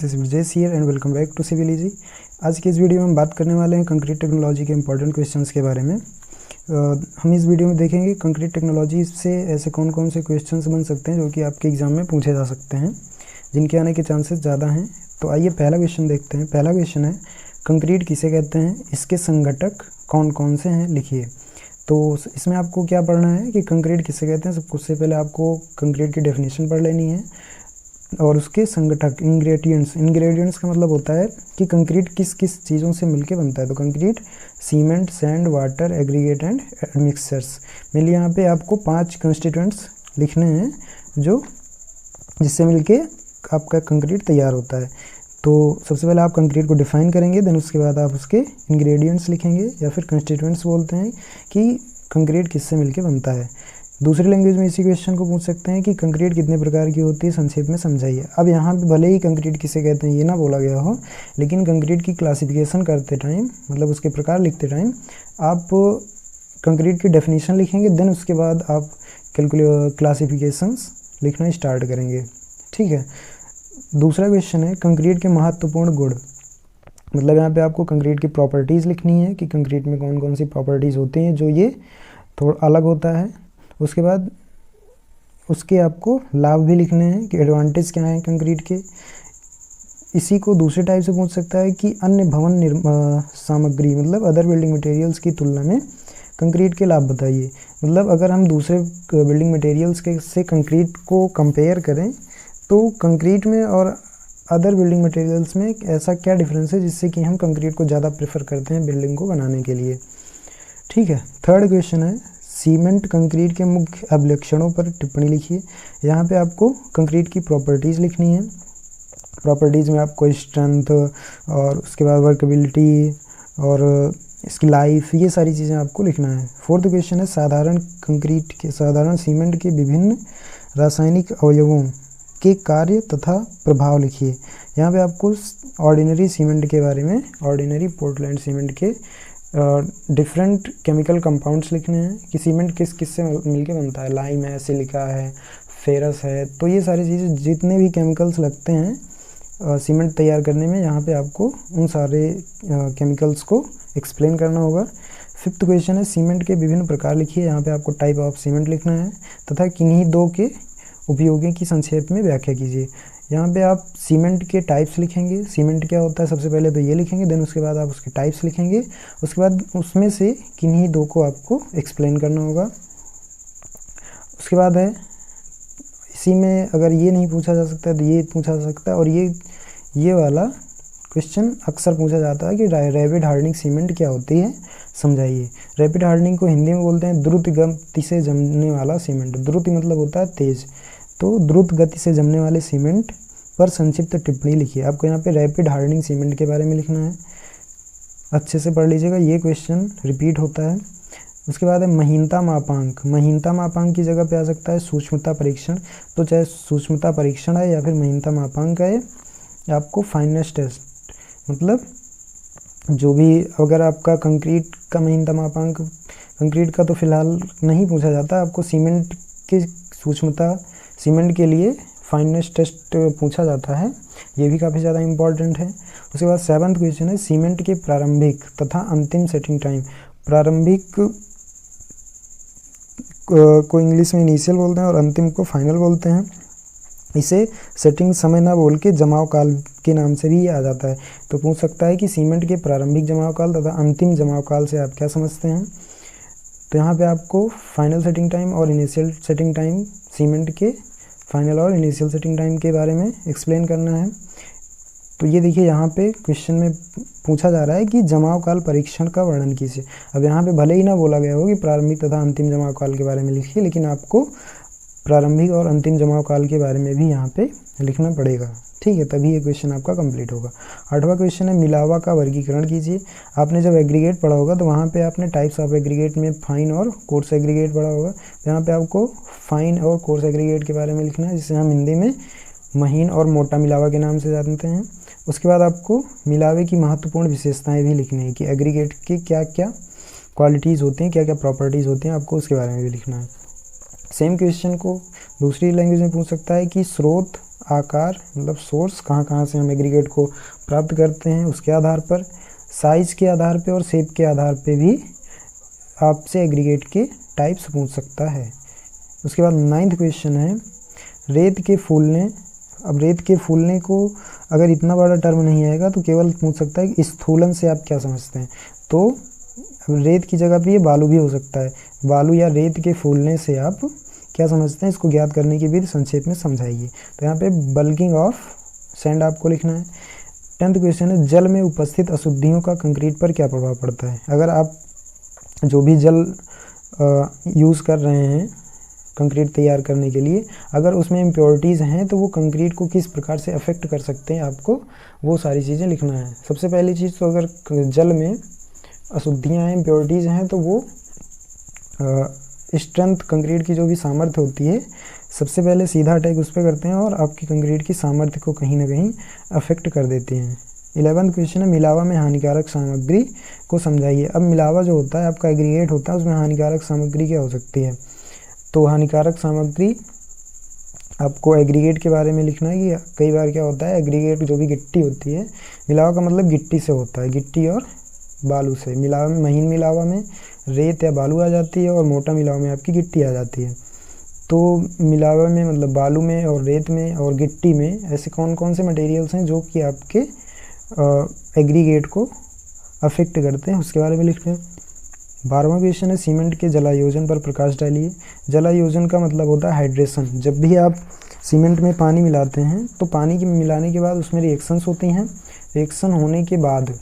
This is Vijay here and welcome back to civil easy. आज की इस वीडियो में हम बात करने वाले हैं कंक्रीट टेक्नोलॉजी के इंपॉर्टेंट क्वेश्चंस के बारे में। हम इस वीडियो में देखेंगे कंक्रीट टेक्नोलॉजी से ऐसे कौन कौन से क्वेश्चंस बन सकते हैं जो कि आपके एग्जाम में पूछे जा सकते हैं, जिनके आने के चांसेस ज़्यादा हैं। तो आइए पहला क्वेश्चन देखते हैं। पहला क्वेश्चन है, कंक्रीट किसे कहते हैं, इसके संघटक कौन कौन से हैं, लिखिए। तो इसमें आपको क्या पढ़ना है कि कंक्रीट किसे कहते हैं। सबसे पहले आपको कंक्रीट की डेफिनेशन पढ़ लेनी है और उसके संगठक इंग्रेडिएंट्स का मतलब होता है कि कंक्रीट किस किस चीज़ों से मिलके बनता है। तो concrete cement, sand, water, aggregate and mixtures. Mainly यहाँ पे आपको 5 कंस्टिट्यूएंट्स लिखने हैं जो जिससे मिलके आपका कंक्रीट तैयार होता है। तो सबसे पहले आप कंक्रीट को डिफाइन करेंगे, देन उसके बाद आप उसके इंग्रेडिएंट्स लिखेंगे या फिर कंस्टिट्यूएंट्स बोलते हैं कि कंक्रीट किससे मिलके बनता है। दूसरी लैंग्वेज में इसी क्वेश्चन को पूछ सकते हैं कि कंक्रीट कितने प्रकार की होती है, संक्षेप में समझाइए। अब यहाँ पे भले ही कंक्रीट किसे कहते हैं ये ना बोला गया हो, लेकिन कंक्रीट की क्लासिफिकेशन करते टाइम, मतलब उसके प्रकार लिखते टाइम, आप कंक्रीट की डेफिनेशन लिखेंगे, देन उसके बाद आप क्लासिफिकेशंस लिखना स्टार्ट करेंगे। ठीक है। दूसरा क्वेश्चन है, कंक्रीट के महत्वपूर्ण गुण। मतलब यहाँ पे आपको कंक्रीट की प्रॉपर्टीज़ लिखनी है कि कंक्रीट में कौन कौन सी प्रॉपर्टीज़ होती हैं जो ये थोड़ा अलग होता है। उसके बाद उसके आपको लाभ भी लिखने हैं कि एडवांटेज क्या हैं कंक्रीट के। इसी को दूसरे टाइप से पूछ सकता है कि अन्य भवन सामग्री, मतलब अदर बिल्डिंग मटेरियल्स की तुलना में कंक्रीट के लाभ बताइए। मतलब अगर हम दूसरे बिल्डिंग मटेरियल्स के से कंक्रीट को कंपेयर करें तो कंक्रीट में और अदर बिल्डिंग मटेरियल्स में ऐसा क्या डिफरेंस है जिससे कि हम कंक्रीट को ज़्यादा प्रेफर करते हैं बिल्डिंग को बनाने के लिए। ठीक है। थर्ड क्वेश्चन है, सीमेंट कंक्रीट के मुख्य अभिलक्षणों पर टिप्पणी लिखिए। यहाँ पे आपको कंक्रीट की प्रॉपर्टीज़ लिखनी है। प्रॉपर्टीज़ में आपको स्ट्रेंथ और उसके बाद वर्केबिलिटी और इसकी लाइफ, ये सारी चीज़ें आपको लिखना है। फोर्थ क्वेश्चन है, साधारण सीमेंट के विभिन्न रासायनिक अवयवों के कार्य तथा प्रभाव लिखिए। यहाँ पे आपको ऑर्डिनरी सीमेंट के बारे में, ऑर्डिनरी पोर्टलैंड सीमेंट के डिफरेंट केमिकल कंपाउंड्स लिखने हैं कि सीमेंट किस किस से मिलके बनता है। लाइम है, सिलिका है, फेरस है, तो ये सारी चीज़ें जितने भी केमिकल्स लगते हैं सीमेंट तैयार करने में, यहाँ पे आपको उन सारे केमिकल्स को एक्सप्लेन करना होगा। फिफ्थ क्वेश्चन है, सीमेंट के विभिन्न प्रकार लिखिए। यहाँ पे आपको टाइप ऑफ सीमेंट लिखना है तथा किन्हीं दो के उपयोगों की संक्षेप में व्याख्या कीजिए। यहाँ पे आप सीमेंट के टाइप्स लिखेंगे, सीमेंट क्या होता है सबसे पहले तो ये लिखेंगे, देन उसके बाद आप उसके टाइप्स लिखेंगे। उसके बाद उसमें से किन्हीं दो को आपको एक्सप्लेन करना होगा। उसके बाद है, इसी में अगर ये नहीं पूछा जा सकता है तो ये पूछा जा सकता है, और ये वाला क्वेश्चन अक्सर पूछा जाता है कि रैपिड हार्डनिंग सीमेंट क्या होती है, समझाइए। रैपिड हार्डनिंग को हिंदी में बोलते हैं द्रुत गति से जमने वाला सीमेंट। द्रुत मतलब होता है तेज, तो द्रुत गति से जमने वाले सीमेंट पर संक्षिप्त टिप्पणी लिखिए। आपको यहाँ पे रैपिड हार्डनिंग सीमेंट के बारे में लिखना है, अच्छे से पढ़ लीजिएगा, ये क्वेश्चन रिपीट होता है। उसके बाद है महीनता मापांक। महीनता मापांक की जगह पे आ सकता है सूक्ष्मता परीक्षण। तो चाहे सूक्ष्मता परीक्षण है या फिर महीनता मापांक है, आपको फाइनेस टेस्ट, मतलब जो भी, अगर आपका कंक्रीट का महीनता मापांक, कंक्रीट का तो फिलहाल नहीं पूछा जाता, आपको सीमेंट की सूक्ष्मता, सीमेंट के लिए फाइनेस टेस्ट पूछा जाता है, ये भी काफ़ी ज़्यादा इम्पॉर्टेंट है। उसके बाद 7th क्वेश्चन है, सीमेंट के प्रारंभिक तथा अंतिम सेटिंग टाइम। प्रारंभिक को इंग्लिश में इनिशियल बोलते हैं और अंतिम को फाइनल बोलते हैं। इसे सेटिंग समय ना बोल के जमाव काल के नाम से भी आ जाता है। तो पूछ सकता है कि सीमेंट के प्रारंभिक जमाव काल तथा अंतिम जमाव काल से आप क्या समझते हैं। तो यहाँ पे आपको फाइनल सेटिंग टाइम और इनिशियल सेटिंग टाइम, सीमेंट के फाइनल और इनिशियल सेटिंग टाइम के बारे में एक्सप्लेन करना है। तो ये देखिए, यहाँ पे क्वेश्चन में पूछा जा रहा है कि जमाव काल परीक्षण का वर्णन कीजिए। अब यहाँ पे भले ही ना बोला गया हो कि प्रारंभिक तथा अंतिम जमाव काल के बारे में लिखिए, लेकिन आपको प्रारंभिक और अंतिम जमाव काल के बारे में भी यहाँ पे लिखना पड़ेगा। ठीक है, तभी ये क्वेश्चन आपका कंप्लीट होगा। 8वां क्वेश्चन है, मिलावा का वर्गीकरण कीजिए। आपने जब एग्रीगेट पढ़ा होगा तो वहाँ पे आपने टाइप्स ऑफ एग्रीगेट में फाइन और कोर्स एग्रीगेट पढ़ा होगा। यहाँ पे आपको फाइन और कोर्स एग्रीगेट के बारे में लिखना है, जिसे हम हिंदी में महीन और मोटा मिलावा के नाम से जानते हैं। उसके बाद आपको मिलावे की महत्वपूर्ण विशेषताएँ भी लिखनी है कि एग्रीगेट की क्या क्या क्वालिटीज़ होती हैं, क्या क्या प्रॉपर्टीज़ होती हैं, आपको उसके बारे में भी लिखना है। सेम क्वेश्चन को दूसरी लैंग्वेज में पूछ सकता है कि स्रोत आकार मतलब सोर्स, कहाँ कहाँ से हम एग्रीगेट को प्राप्त करते हैं उसके आधार पर, साइज़ के आधार पे और शेप के आधार पे भी आपसे एग्रीगेट के टाइप्स पूछ सकता है। उसके बाद 9th क्वेश्चन है रेत के फूलने। अब रेत के फूलने को अगर इतना बड़ा टर्म नहीं आएगा तो केवल पूछ सकता है कि स्थूलन से आप क्या समझते हैं। तो रेत की जगह पे ये बालू भी हो सकता है। बालू या रेत के फूलने से आप क्या समझते हैं, इसको ज्ञात करने की विधि संक्षेप में समझाइए। तो यहाँ पे बल्किंग ऑफ सैंड आपको लिखना है। 10th क्वेश्चन है जल में उपस्थित अशुद्धियों का कंक्रीट पर क्या प्रभाव पड़ता है। अगर आप जो भी जल यूज़ कर रहे हैं कंक्रीट तैयार करने के लिए, अगर उसमें इम्प्योरिटीज़ हैं तो वो कंक्रीट को किस प्रकार से अफेक्ट कर सकते हैं, आपको वो सारी चीज़ें लिखना है। सबसे पहली चीज़ तो अगर जल में अशुद्धियाँ हैं, इम्प्योरिटीज़ हैं, तो वो स्ट्रेंथ कंक्रीट की जो भी सामर्थ्य होती है सबसे पहले सीधा अटैक उस पर करते हैं और आपकी कंक्रीट की सामर्थ्य को कहीं ना कहीं अफेक्ट कर देते हैं। 11th क्वेश्चन है मिलावा में हानिकारक सामग्री को समझाइए। अब मिलावा जो होता है आपका एग्रीगेट होता है, उसमें हानिकारक सामग्री क्या हो सकती है। तो हानिकारक सामग्री आपको एग्रीगेट के बारे में लिखना है कि कई बार क्या होता है एग्रीगेट जो भी गिट्टी होती है, मिलावा का मतलब गिट्टी से होता है, गिट्टी और बालू से। मिलावा में महीन मिलावा में रेत या बालू आ जाती है और मोटा मिलावा में आपकी गिट्टी आ जाती है। तो मिलावा में मतलब बालू में और रेत में और गिट्टी में ऐसे कौन कौन से मटेरियल्स हैं जो कि आपके एग्रीगेट को अफेक्ट करते हैं, उसके बारे में लिखते हैं। 12वां क्वेश्चन है सीमेंट के जलायोजन पर प्रकाश डालिए। जलायोजन का मतलब होता है हाइड्रेशन। जब भी आप सीमेंट में पानी मिलाते हैं तो पानी के मिलाने के बाद उसमें रिएक्शंस होती हैं। रिएक्शन होने के बाद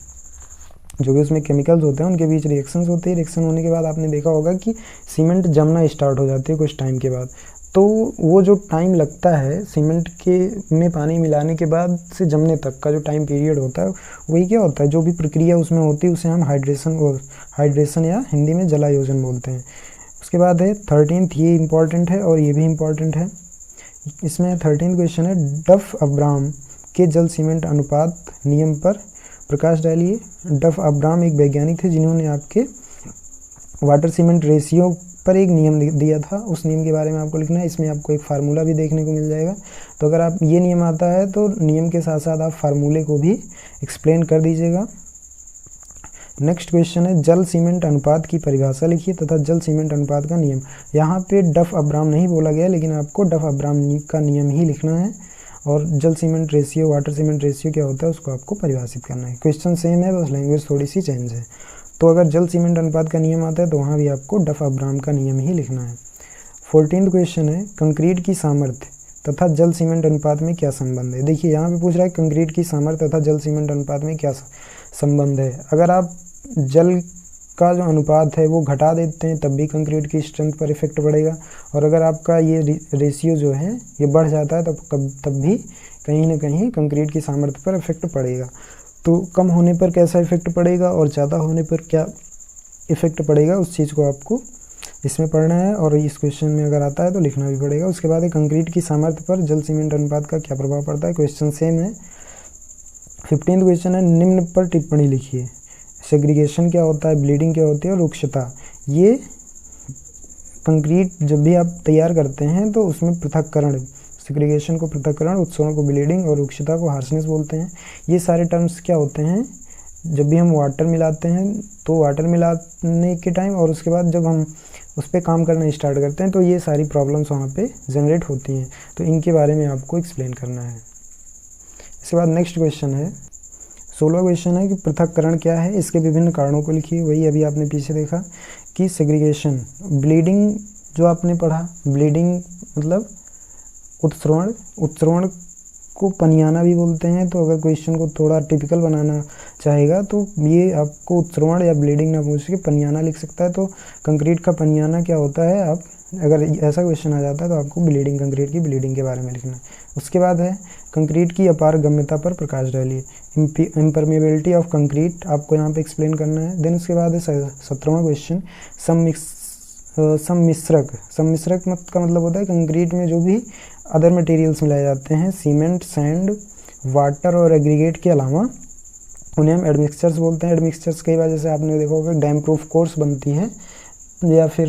जो भी उसमें केमिकल्स होते हैं उनके बीच रिएक्शंस होती है। रिएक्शन होने के बाद आपने देखा होगा कि सीमेंट जमना स्टार्ट हो जाती है कुछ टाइम के बाद। तो वो जो टाइम लगता है सीमेंट के में पानी मिलाने के बाद से जमने तक का जो टाइम पीरियड होता है, वही क्या होता है, जो भी प्रक्रिया उसमें होती है उसे हम हाइड्रेशन या हिंदी में जलायोजन बोलते हैं। उसके बाद है 13th, ये इम्पॉर्टेंट है और ये भी इम्पॉर्टेंट है। इसमें 13th क्वेश्चन है डफ अब्राम के जल सीमेंट अनुपात नियम पर प्रकाश डालिए। डफ अब्राम एक वैज्ञानिक थे जिन्होंने आपके वाटर सीमेंट रेशियो पर एक नियम दिया था, उस नियम के बारे में आपको लिखना है। इसमें आपको एक फार्मूला भी देखने को मिल जाएगा। तो अगर आप ये नियम आता है तो नियम के साथ साथ आप फार्मूले को भी एक्सप्लेन कर दीजिएगा। नेक्स्ट क्वेश्चन है जल सीमेंट अनुपात की परिभाषा लिखिए तथा जल सीमेंट अनुपात का नियम। यहाँ पे डफ अब्राम नहीं बोला गया, लेकिन आपको डफ अब्राम का नियम ही लिखना है और जल cement ratio water cement ratio क्या होता है उसको आपको परिभाषित करना है। क्वेश्चन सेम है, बस लैंग्वेज थोड़ी सी चेंज है। तो अगर जल सीमेंट अनुपात का नियम आता है तो वहाँ भी आपको डफ अब्राम का नियम ही लिखना है। 14th क्वेश्चन है कंक्रीट की सामर्थ्य तथा जल सीमेंट अनुपात में क्या संबंध है। देखिए यहाँ पे पूछ रहा है कंक्रीट की सामर्थ्य तथा जल सीमेंट अनुपात में क्या संबंध है। अगर आप जल का जो अनुपात है वो घटा देते हैं तब भी कंक्रीट की स्ट्रेंथ पर इफेक्ट पड़ेगा, और अगर आपका ये रेशियो जो है ये बढ़ जाता है तब भी कहीं ना कहीं कंक्रीट की सामर्थ्य पर इफेक्ट पड़ेगा। तो कम होने पर कैसा इफेक्ट पड़ेगा और ज़्यादा होने पर क्या इफेक्ट पड़ेगा उस चीज़ को आपको इसमें पढ़ना है, और इस क्वेश्चन में अगर आता है तो लिखना भी पड़ेगा। उसके बाद कंक्रीट की सामर्थ्य पर जल सीमेंट अनुपात का क्या प्रभाव पड़ता है, क्वेश्चन सेम है। 15th क्वेश्चन है निम्न पर टिप्पणी लिखिए। सेग्रीगेशन क्या होता है, ब्लीडिंग क्या होती है और रुक्षता। ये कंक्रीट जब भी आप तैयार करते हैं तो उसमें पृथक्करण, सेग्रीगेशन को पृथक्करण, उत्सर्जन को ब्लीडिंग और रुक्षता को हार्शनेस बोलते हैं। ये सारे टर्म्स क्या होते हैं, जब भी हम वाटर मिलाते हैं तो वाटर मिलाने के टाइम और उसके बाद जब हम उस पर काम करना स्टार्ट करते हैं तो ये सारी प्रॉब्लम्स वहाँ पे जनरेट होती हैं। तो इनके बारे में आपको एक्सप्लेन करना है। इसके बाद नेक्स्ट क्वेश्चन है 16वां क्वेश्चन है कि पृथक्करण क्या है, इसके विभिन्न कारणों को लिखिए। वही अभी आपने पीछे देखा कि सेग्रीगेशन, ब्लीडिंग जो आपने पढ़ा, ब्लीडिंग मतलब उत्सर्जन को पनियाना भी बोलते हैं। तो अगर क्वेश्चन को थोड़ा टिपिकल बनाना चाहेगा तो ये आपको उत्सर्जन या ब्लीडिंग ना पूछ के पनियाना लिख सकता है। तो कंक्रीट का पनियाना क्या होता है, आप अगर ऐसा क्वेश्चन आ जाता है तो आपको ब्लीडिंग, कंक्रीट की ब्लीडिंग के बारे में लिखना है। उसके बाद है कंक्रीट की अपारगम्यता पर प्रकाश डालिए। इम्परमेबिलिटी ऑफ कंक्रीट आपको यहाँ पे एक्सप्लेन करना है। देन उसके बाद है 17वां क्वेश्चन सम्मिश्रक। सम्मिश्रक का मतलब होता है कंक्रीट में जो भी अदर मटेरियल्स मिलाए जाते हैं, सीमेंट, सैंड, वाटर और एग्रीगेट के अलावा, उन्हें हम एडमिक्सचर्स बोलते हैं। एडमिक्सचर्स कई बार जैसे आपने देखा होगा डैम प्रूफ कोर्स बनती है या फिर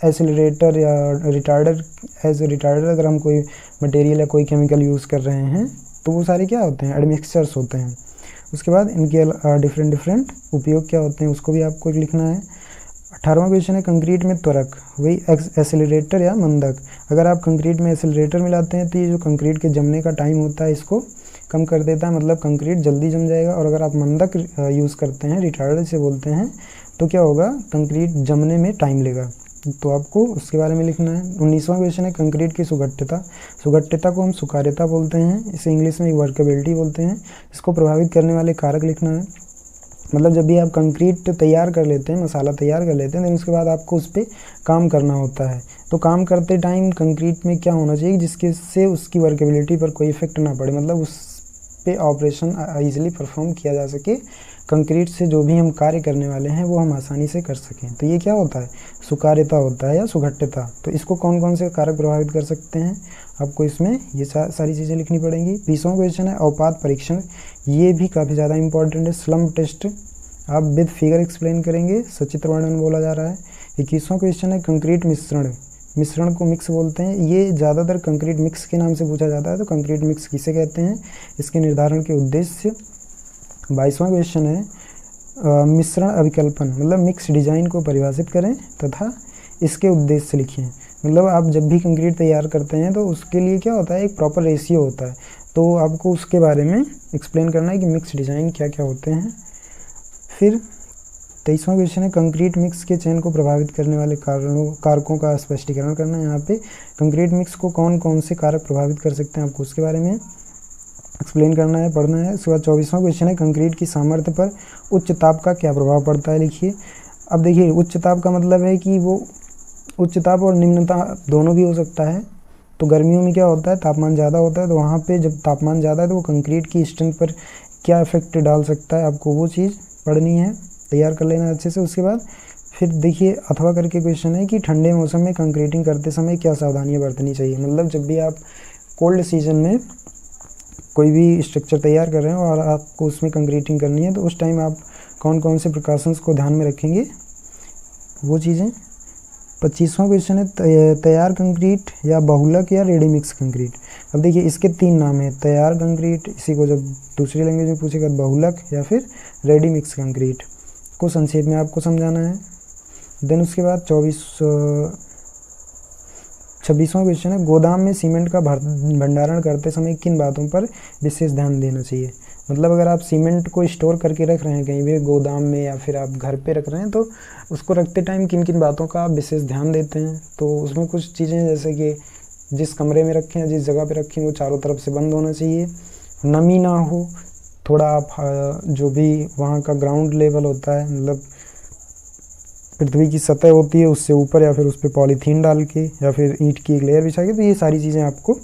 एसिलरेटर या रिटार्डर, एज ए रिटार्डर अगर हम कोई मटेरियल या कोई केमिकल यूज़ कर रहे हैं तो वो सारे क्या होते हैं, एडमिक्सचर्स होते हैं। उसके बाद इनके डिफरेंट उपयोग क्या होते हैं उसको भी आपको लिखना है। 18वां क्वेश्चन है कंक्रीट में त्वरक, वही एसिलरेटर या मंदक। अगर आप कंक्रीट में एसिलरेटर मिलाते हैं तो ये जो कंक्रीट के जमने का टाइम होता है इसको कम कर देता है, मतलब कंक्रीट जल्दी जम जाएगा। और अगर आप मंदक यूज़ करते हैं, रिटार्डर से बोलते हैं, तो क्या होगा, कंक्रीट जमने में टाइम लेगा। तो आपको उसके बारे में लिखना है। 19वां क्वेश्चन है कंक्रीट की सुगठिता। सुगठिता को हम सुकार्यता बोलते हैं, इसे इंग्लिश में वर्केबिलिटी बोलते हैं। इसको प्रभावित करने वाले कारक लिखना है। मतलब जब भी आप कंक्रीट तैयार कर लेते हैं, मसाला तैयार कर लेते हैं, तो उसके बाद आपको उस पर काम करना होता है। तो काम करते टाइम कंक्रीट में क्या होना चाहिए जिसके से उसकी वर्केबिलिटी पर कोई इफेक्ट ना पड़े, मतलब उस पे ऑपरेशन ईजिली परफॉर्म किया जा सके, कंक्रीट से जो भी हम कार्य करने वाले हैं वो हम आसानी से कर सकें। तो ये क्या होता है, सुकार्यता होता है या सुघट्यता। तो इसको कौन कौन से कारक प्रभावित कर सकते हैं, आपको इसमें ये सारी चीज़ें लिखनी पड़ेंगी। 20वां क्वेश्चन है अवपात परीक्षण, ये भी काफ़ी ज़्यादा इंपॉर्टेंट है। स्लम्प टेस्ट आप विद फिगर एक्सप्लेन करेंगे, सचित्र वर्णन बोला जा रहा है। 21वां क्वेश्चन है कंक्रीट मिश्रण, मिश्रण को मिक्स बोलते हैं। ये ज़्यादातर कंक्रीट मिक्स के नाम से पूछा जाता है, तो कंक्रीट मिक्स किसे कहते हैं, इसके निर्धारण के उद्देश्य। 22वां क्वेश्चन है मिश्रण अभिकल्पन, मतलब मिक्स डिजाइन को परिभाषित करें तथा इसके उद्देश्य लिखिए। मतलब आप जब भी कंक्रीट तैयार करते हैं तो उसके लिए क्या होता है, एक प्रॉपर रेशियो होता है, तो आपको उसके बारे में एक्सप्लेन करना है कि मिक्स डिजाइन क्या क्या होते हैं। फिर 23वां क्वेश्चन है कंक्रीट मिक्स के चयन को प्रभावित करने वाले कारकों का स्पष्टीकरण करना है। यहाँ पे कंक्रीट मिक्स को कौन कौन से कारक प्रभावित कर सकते हैं आपको उसके बारे में एक्सप्लेन करना है, पढ़ना है। उसके बाद 24वां क्वेश्चन है कंक्रीट की सामर्थ्य पर उच्च ताप का क्या प्रभाव पड़ता है, लिखिए। अब देखिए उच्च ताप का मतलब है कि वो उच्च ताप और निम्न ताप दोनों भी हो सकता है। तो गर्मियों में क्या होता है, तापमान ज़्यादा होता है, तो वहाँ पे जब तापमान ज़्यादा है तो वो कंक्रीट की स्ट्रेंथ पर क्या इफेक्ट डाल सकता है, आपको वो चीज़ पढ़नी है, तैयार कर लेना अच्छे से। उसके बाद फिर देखिए अथवा करके क्वेश्चन है कि ठंडे मौसम में कंक्रीटिंग करते समय क्या सावधानियाँ बरतनी चाहिए। मतलब जब भी आप कोल्ड सीजन में कोई भी स्ट्रक्चर तैयार कर रहे हो और आपको उसमें कंक्रीटिंग करनी है, तो उस टाइम आप कौन कौन से प्रिकॉशंस को ध्यान में रखेंगे, वो चीज़ें। 25वां क्वेश्चन है तैयार कंक्रीट या बहुलक या रेडीमिक्स कंक्रीट। अब देखिए इसके 3 नाम हैं, तैयार कंक्रीट, इसी को जब दूसरी लैंग्वेज में पूछेगा बहुलक, या फिर रेडीमिक्स कंक्रीट को संक्षेप में आपको समझाना है। देन उसके बाद 26वां क्वेश्चन है गोदाम में सीमेंट का भंडारण करते समय किन बातों पर विशेष ध्यान देना चाहिए। मतलब अगर आप सीमेंट को स्टोर करके रख रहे हैं कहीं भी गोदाम में या फिर आप घर पे रख रहे हैं, तो उसको रखते टाइम किन किन बातों का आप विशेष ध्यान देते हैं। तो उसमें कुछ चीज़ें जैसे कि जिस कमरे में रखें या जिस जगह पे रखें वो चारों तरफ से बंद होना चाहिए, नमी ना हो, थोड़ा आप जो भी वहाँ का ग्राउंड लेवल होता है, मतलब पृथ्वी की सतह होती है उससे ऊपर या फिर उस पर पॉलीथीन डाल के या फिर ईंट की एक लेयर बिछा के, तो ये सारी चीज़ें आपको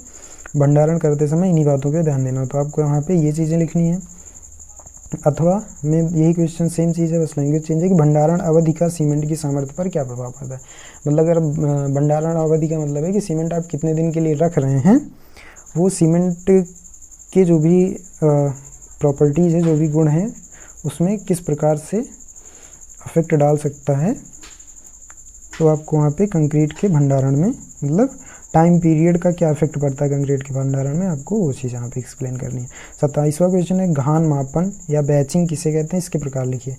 भंडारण करते समय इन्हीं बातों पे ध्यान देना। तो आपको यहाँ पे ये चीज़ें लिखनी है। अथवा में यही क्वेश्चन सेम चीज़ है, बस लैंग्वेज चेंज है कि भंडारण अवधि का सीमेंट की सामर्थ्य पर क्या प्रभाव पड़ता है। मतलब अगर भंडारण अवधि का मतलब है कि सीमेंट आप कितने दिन के लिए रख रहे हैं, वो सीमेंट के जो भी प्रॉपर्टीज़ है, जो भी गुण हैं, उसमें किस प्रकार से अफेक्ट डाल सकता है। तो आपको वहाँ पे कंक्रीट के भंडारण में मतलब टाइम पीरियड का क्या इफेक्ट पड़ता है कंक्रीट के भंडारण में, आपको वो चीज़ यहाँ पे एक्सप्लेन करनी है। 27वां क्वेश्चन है घान मापन या बैचिंग किसे कहते हैं, इसके प्रकार लिखिए।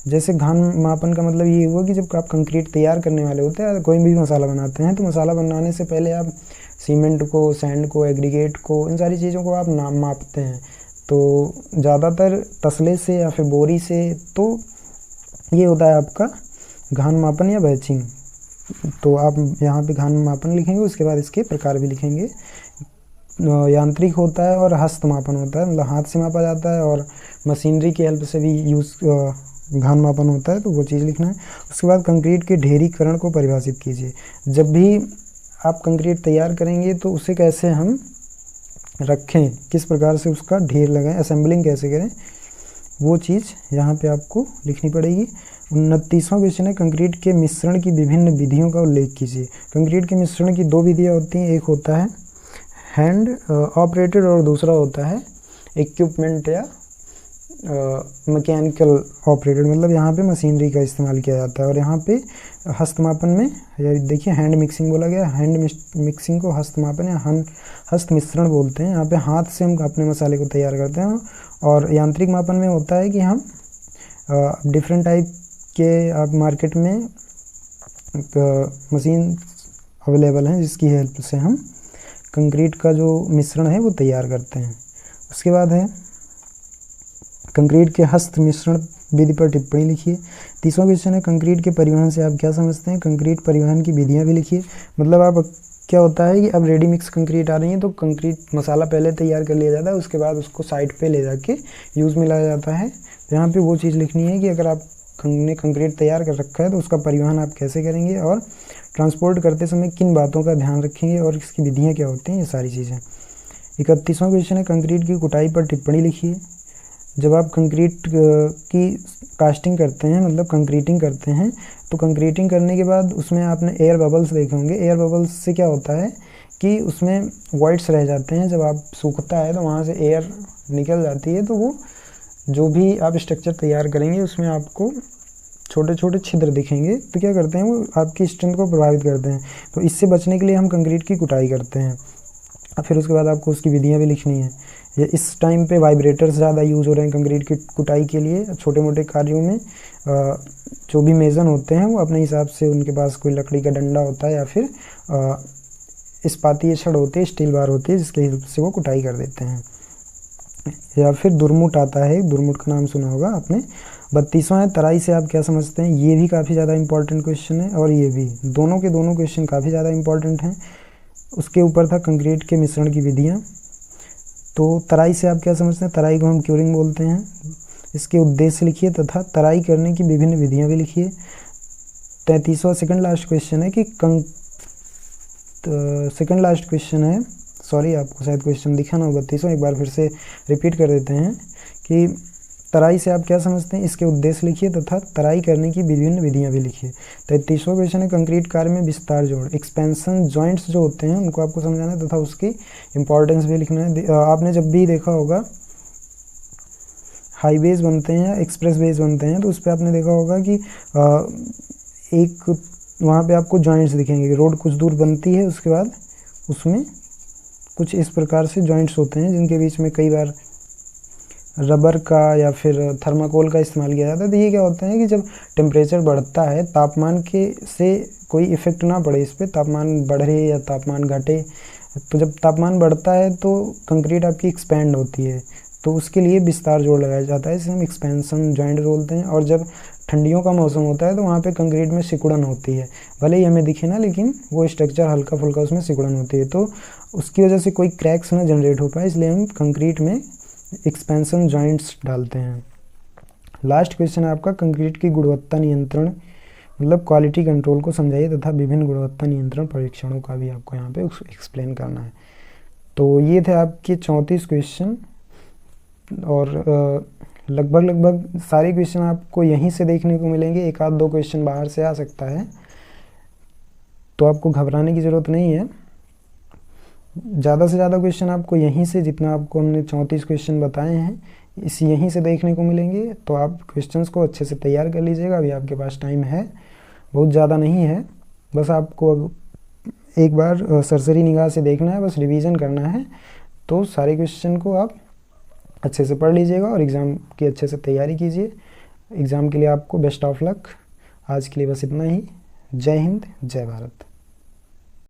जैसे घान मापन का मतलब ये हुआ कि जब आप कंक्रीट तैयार करने वाले होते हैं, कोई भी मसाला बनाते हैं, तो मसाला बनाने से पहले आप सीमेंट को, सैंड को, एग्रीगेट को, इन सारी चीज़ों को आप मापते हैं। तो ज़्यादातर तसले से या फिर बोरी से, तो ये होता है आपका घान मापन या बैचिंग। तो आप यहाँ पे घान मापन लिखेंगे, उसके बाद इसके प्रकार भी लिखेंगे। यांत्रिक होता है और हस्त मापन होता है, मतलब हाथ से मापा जाता है, और मशीनरी की हेल्प से भी घान मापन होता है, तो वो चीज़ लिखना है। उसके बाद कंक्रीट के ढेरीकरण को परिभाषित कीजिए। जब भी आप कंक्रीट तैयार करेंगे तो उसे कैसे हम रखें, किस प्रकार से उसका ढेर लगाएं, असेंबलिंग कैसे करें, वो चीज़ यहाँ पे आपको लिखनी पड़ेगी। 29वां क्वेश्चन है कंक्रीट के मिश्रण की विभिन्न विधियों का उल्लेख कीजिए। कंक्रीट के मिश्रण की 2 विधियाँ होती हैं, एक होता है हैंड ऑपरेटेड और दूसरा होता है इक्विपमेंट या मैकेनिकल ऑपरेटेड, मतलब यहाँ पे मशीनरी का इस्तेमाल किया जाता है। और यहाँ पे हस्तमापन में देखिए हैंड मिक्सिंग बोला गया, हैंड मिक्सिंग को हस्तमापन या हस्त मिश्रण बोलते हैं। यहाँ पे हाथ से हम अपने मसाले को तैयार करते हैं। और यांत्रिक मापन में होता है कि हम डिफरेंट टाइप के आप मार्केट में मशीन अवेलेबल हैं जिसकी हेल्प से हम कंक्रीट का जो मिश्रण है वो तैयार करते हैं। उसके बाद है कंक्रीट के हस्त मिश्रण विधि पर टिप्पणी लिखिए। 30वां क्वेश्चन है कंक्रीट के परिवहन से आप क्या समझते हैं? कंक्रीट परिवहन की विधियां भी लिखिए। मतलब आप क्या होता है कि अब रेडी मिक्स कंक्रीट आ रही है तो कंक्रीट मसाला पहले तैयार कर लिया जाता है, उसके बाद उसको साइड पे ले जाके यूज़ में लाया जाता है। यहाँ पे वो चीज़ लिखनी है कि अगर आपने कंक्रीट तैयार कर रखा है तो उसका परिवहन आप कैसे करेंगे और ट्रांसपोर्ट करते समय किन बातों का ध्यान रखेंगे और इसकी विधियाँ क्या होती हैं, ये सारी चीज़ें। 31वां क्वेश्चन है कंक्रीट की कुटाई पर टिप्पणी लिखिए। जब आप कंक्रीट की कास्टिंग करते हैं, मतलब कंक्रीटिंग करते हैं, तो कंक्रीटिंग करने के बाद उसमें आपने एयर बबल्स देखे होंगे। एयर बबल्स से क्या होता है कि उसमें वॉइड्स रह जाते हैं। जब आप सूखता है तो वहाँ से एयर निकल जाती है, तो वो जो भी आप स्ट्रक्चर तैयार करेंगे उसमें आपको छोटे छोटे छिद्र दिखेंगे। तो क्या करते हैं, वो आपकी स्ट्रेंथ को प्रभावित करते हैं। तो इससे बचने के लिए हम कंक्रीट की कुटाई करते हैं। और फिर उसके बाद आपको उसकी विधियाँ भी लिखनी है। ये इस टाइम पे वाइब्रेटर्स ज़्यादा यूज़ हो रहे हैं कंक्रीट की कुटाई के लिए। छोटे मोटे कार्यों में जो भी मेज़न होते हैं वो अपने हिसाब से, उनके पास कोई लकड़ी का डंडा होता है या फिर इस्पातीय छड़ होती है, स्टील बार होती है, जिसके हिसाब से वो कुटाई कर देते हैं। या फिर दुरमुट आता है, दुरमुट का नाम सुना होगा आपने। 32वां है तराई से आप क्या समझते हैं? ये भी काफ़ी ज़्यादा इंपॉर्टेंट क्वेश्चन है और ये भी, दोनों के दोनों क्वेश्चन काफ़ी ज़्यादा इंपॉर्टेंट हैं। उसके ऊपर था कंक्रीट के मिश्रण की विधियाँ। तो तराई से आप क्या समझते हैं? तराई को हम क्यूरिंग बोलते हैं। इसके उद्देश्य लिखिए तथा तराई करने की विभिन्न विधियाँ भी लिखिए। 33वां सेकंड लास्ट क्वेश्चन है कि सेकंड लास्ट क्वेश्चन है, सॉरी आपको शायद क्वेश्चन दिखा ना होगा, 32वां एक बार फिर से रिपीट कर देते हैं कि तराई से आप क्या समझते हैं? इसके उद्देश्य लिखिए तथा तराई करने की विभिन्न विधियां भी लिखिए। 33वां क्वेश्चन है कंक्रीट कार्य में विस्तार जोड़, एक्सपेंशन जॉइंट्स जो होते हैं उनको आपको समझाना है तथा उसकी इंपॉर्टेंस भी लिखना है। आपने जब भी देखा होगा हाईवेज बनते हैं या एक्सप्रेस वेज बनते हैं तो उस पर आपने देखा होगा कि एक वहाँ पे आपको जॉइंट्स दिखेंगे। रोड कुछ दूर बनती है, उसके बाद उसमें कुछ इस प्रकार से जॉइंट्स होते हैं जिनके बीच में कई बार रबर का या फिर थर्माकोल का इस्तेमाल किया जाता है। तो ये क्या होता है कि जब टेम्परेचर बढ़ता है, तापमान के से कोई इफ़ेक्ट ना पड़े इस पर, तापमान बढ़े या तापमान घटे, तो जब तापमान बढ़ता है तो कंक्रीट आपकी एक्सपेंड होती है, तो उसके लिए विस्तार जोड़ लगाया जाता है, इसे हम एक्सपेंशन जॉइंट बोलते हैं। और जब ठंडियों का मौसम होता है तो वहाँ पे कंक्रीट में सिकुड़न होती है, भले ही हमें दिखे ना, लेकिन वो स्ट्रक्चर हल्का फुल्का उसमें सिकुड़न होती है, तो उसकी वजह से कोई क्रैक्स ना जनरेट हो पाए, इसलिए हम कंक्रीट में एक्सपेंशन जॉइंट्स डालते हैं। लास्ट क्वेश्चन है आपका कंक्रीट की गुणवत्ता नियंत्रण, मतलब क्वालिटी कंट्रोल को समझाइए तथा विभिन्न गुणवत्ता नियंत्रण परीक्षणों का भी आपको यहाँ पे एक्सप्लेन करना है। तो ये थे आपके 34 क्वेश्चन और लगभग सारे क्वेश्चन आपको यहीं से देखने को मिलेंगे। एक आध दो क्वेश्चन बाहर से आ सकता है, तो आपको घबराने की ज़रूरत नहीं है। ज़्यादा से ज़्यादा क्वेश्चन आपको यहीं से, जितना आपको हमने 34 क्वेश्चन बताए हैं, इस यहीं से देखने को मिलेंगे। तो आप क्वेश्चंस को अच्छे से तैयार कर लीजिएगा। अभी आपके पास टाइम है, बहुत ज़्यादा नहीं है, बस आपको एक बार सरसरी निगाह से देखना है, बस रिवीजन करना है। तो सारे क्वेश्चन को आप अच्छे से पढ़ लीजिएगा और एग्ज़ाम की अच्छे से तैयारी कीजिए। एग्ज़ाम के लिए आपको बेस्ट ऑफ लक। आज के लिए बस इतना ही। जय हिंद, जय भारत।